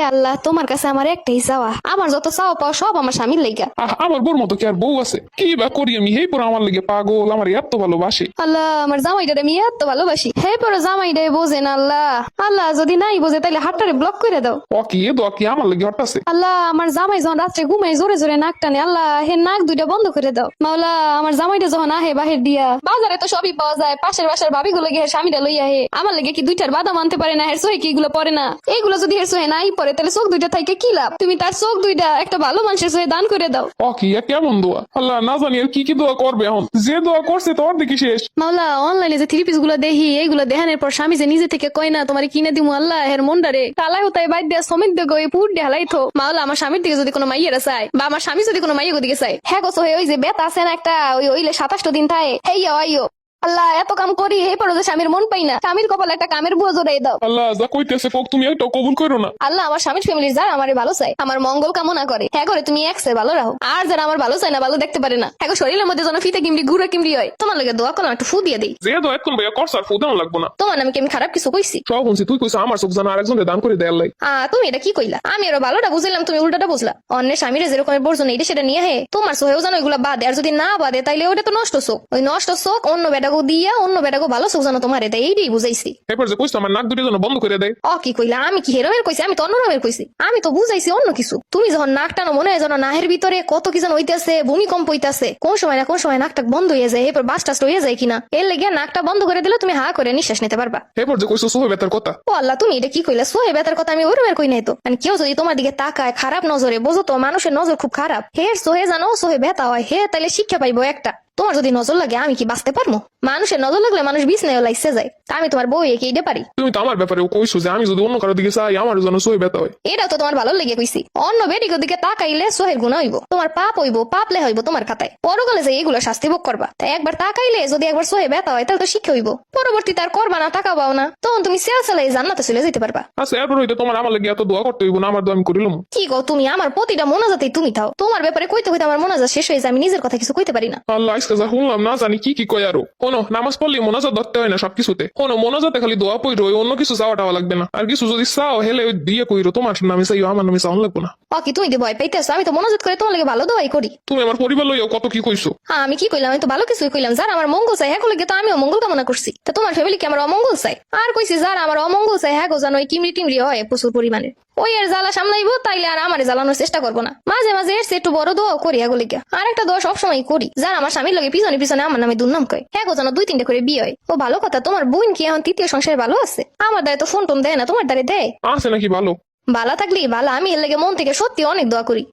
আল্লাহ তোমার কাছে আমার একটাই চাওয়া, আমার যত চাওয়া পাওয়া সব আমার স্বামীর লাইগা। আমার বোর মতো কি আর বউ আছে? কি বা করি আমি? হেই পর আমার লেগে পাগল, আমার এত ভালোবাসে। আল্লাহ আমার জামাইটারে আমি এত ভালোবাসি, হে পরে জামাইটাই বোঝে না। আল্লাহ আল্লাহ যদি নাই বোঝে তাহলে হাতটারে ব্লক করে দাও। ও কি এ দোয়া কি আমার লেগে হঠাৎ? আল্লাহ আমার জামাই যখন রাত্রে ঘুমাই জোরে জোরে নাক টানে, আল্লাহ হে নাক দুইটা বন্ধ করে দাও। মাওলা আমার জামাইটা যখন আহে বাহির দিয়া, বাজারে তো সবই পাওয়া যায়, পাশের বাসার ভাবি গুলো গিয়ে স্বামীটা লইয়া হে, আমার লেগে কি দুইটার বাদাম আনতে পারে না? হের সোহে কি এগুলো পরে না? এইগুলো যদি হের সোহে নাই পরে তাহলে চোখ দুইটা থাইকে কি লাভ? তুমি তার চোখ দুইটা একটা ভালো মানুষের সোহে দান করে দাও। ও কি এ কেমন দোয়া? আল্লাহ না জানি আর কি কি দোয়া করবে এখন। যে দোয়া করছে তোর দেখি শেষ। মাওলা অনলাইনে যে থ্রি পিস গুলো দেখি, এইগুলো দেখানোর পর স্বামী যে নিজে থেকে কয় না তোমার কিনে দিমু, আল্লাহ হের মনডারে কালাই হতাই বাইর দিয়া সমিত দিয়ে গয়ে পুর দিয়ে হালাইতো। মাওলা আমার স্বামীর দিকে যদি কোনো মাইয়েরা চায়, বা আমার স্বামী যদি কোনো মাইয়ের দিকে চায়, হ্যাঁ গোছো ওই যে বেতা আছে না একটা, ওই ওইলে 27টা দিন থাকে, হেইয়া আইও। আল্লাহ এত কাম করি এই পরে যে স্বামীর মন পাই না, স্বামীর কপালে একটা কামের বুয়া জোড়াই দাও। আল্লাহ যা কইতেছে কোক তুমি একটা কবুল করো না। আল্লাহ আমার স্বামীর ফ্যামিলির যারা আমার ভালো চায়, আমার মঙ্গল কামনা করে, হ্যাঁ করে তুমি একসে ভালো রাখো। আর যারা আমার ভালো চায় না, ভালো দেখতে পারে না, হ্যাঁ শরীরের মধ্যে যেন ফিতে কিমড়ি গুড়া কিমড়ি হয়, তোমার লাগে দোয়া করো একটু ফু দিয়ে দিই। যে দোয়া এখন ভাইয়া করছ আর ফুদানো লাগবো না। তোমার নামে কি আমি খারাপ কিছু কইছি? সব শুনছি তুই কইছ আমার চোখ জানা আরেকজনকে দান করে দেয় আল্লাহ। তুমি এটা কি কইলা? আমি আরো ভালোটা বুঝলাম, তুমি উল্টাটা বুঝলা। অন্যের স্বামীরা যেরকম বর্জন এটা সেটা নিয়ে হে তোমার সোহেও জানো এগুলা বাদে, আর যদি না বাদে তাইলে ওটা তো নষ্ট চোখ। ওই নষ্ট চোখ অন্য বেটাকে দিয়া অন্য বেটাকে ভালো চোখ জানো তোমার, এটা এইটাই বুঝাইছি। এরপর যে কইছ আমার নাক দুটো যেন বন্ধ করে দেয়। কি কইলা? আমি কি হেরমের কইছি? আমি তো অন্য রকমের কইছি। আমি তো বুঝাইছি অন্য কিছু। তুমি যখন নাক টানো মনে হয় যেন নাহের ভিতরে কত কি যেন হইতেছে, ভূমিকম্প হইতেছে, কোন সময় না কোন সময় নাকটা বন্ধ হয়ে যায়, এরপর বাস টাস হয়ে যায় কিনা, এর লেগে নাকটা বন্ধ করে দিলে তুমি হা করে নিঃশ্বাস নিতে পারবা। এরপর যে কইছ সোহে বেতার কথা। ও আল্লাহ তুমি এটা কি কইলা? সোহে বেতার কথা আমি ওরমের কই নাই তো। মানে কেউ যদি তোমার দিকে তাকায় খারাপ নজরে, বোঝো তো মানুষের নজর খুব খারাপ, হের সোহে জানো সোহে বেতা হয়, হে তাইলে শিক্ষা পাইবো একটা। তোমার যদি নজর লাগে আমি কি বাঁচতে পারবো? মানুষের নজর লাগলে মানুষ বিছনায় লাইসে যায়, আমি তোমার বউ কি এটা পারি? তুমি তো আমার ব্যাপারে কইছো যে আমি যদি অন্য কারো দিকে চাই আমার যেন সোহে বেতা হয়। এটাও তো তোমার ভালো লেগে কইছি। অন্য বেডিকের দিকে তাকাইলে সোহের গুণা হইব, তোমার পাপ হইব, পাপ লে হইব তোমার খাতায়, পরকালে যে এগুলো শাস্তি ভোগ করবা। তাই একবার তাকাইলে যদি একবার সোহে ব্যথা হয় তাহলে তো শিক্ষা হইব, পরবর্তী তার করবা না, তাকাবাও না, তখন তুমি সেল সেলাই জান্নাতে চলে যেতে পারবা। আচ্ছা এরপর হইতে তোমার আমার লেগে এত দোয়া করতে হইব না? আমার দোয়া আমি করিলাম। কি গো তুমি? আমার প্রতিটা মোনাজাতেই তুমি থাও, তোমার ব্যাপারে কইতে কইতে আমার মোনাজাত শেষ হয়ে যায়, আমি নিজের কথা কিছু কইতে পারি না। আল্লাহ আজকে যা শুনলাম না জানি কি কি কয় আরো। কোনো নামাজ পড়লে মোনাজাত ধরতে হয় না সবকিছুতে, কোনো মোনাজাতে খালি দোয়া পড়ো, অন্য কিছু চাওয়া টাওয়া লাগবে না। আর কিছু যদি চাও হেলে ওই দিয়ে কইরো, তোমার নামে চাইও আমার নামে চাওয়া লাগবে না। কি তুমি ভয় পাইতেছো? আমি তো মোনাজাত করে তোমার লাগে ভালো দোয়াই করি। তুমি আমার পরিবার লইয়াও কত কি কইছো। আমি কি কইলাম? আমি তো ভালো কিছুই কইলাম। যারা আমার মঙ্গল চাই হ্যাঁ লাগে তো আমিও মঙ্গল কামনা করছি। তা তোমার ফ্যামিলি কি আমার অমঙ্গল চাই? আর কইছি যারা আমার অমঙ্গল চাই হ্যাঁ গো জানো ওই কিমরি টিমরি হয় প্রচুর পরিমাণে, ওই এর জ্বালা সামলাইবো, তাইলে আর আমারে জ্বালানোর চেষ্টা করবো না। মাঝে মাঝে এর একটু বড় দোয়াও করি হ্যাঁ গোলিকা। আর একটা দোয়া সবসময় করি, যারা আমার স্বামীর লাগে পিছনে পিছনে আমার নামে দুর্নাম কয়, হ্যাঁ গো জানো 2-3টা করে বিয়ে হয়। ও ভালো কথা, তোমার বোন কি এখন তৃতীয় সংসারে ভালো আছে? আমার দ্বারে তো ফোন টোন দেয় না, তোমার দ্বারে দেয়? আছে নাকি ভালো? ভালো থাকলেই ভালো, আমি এর লাগে মন থেকে সত্যি অনেক দোয়া করি।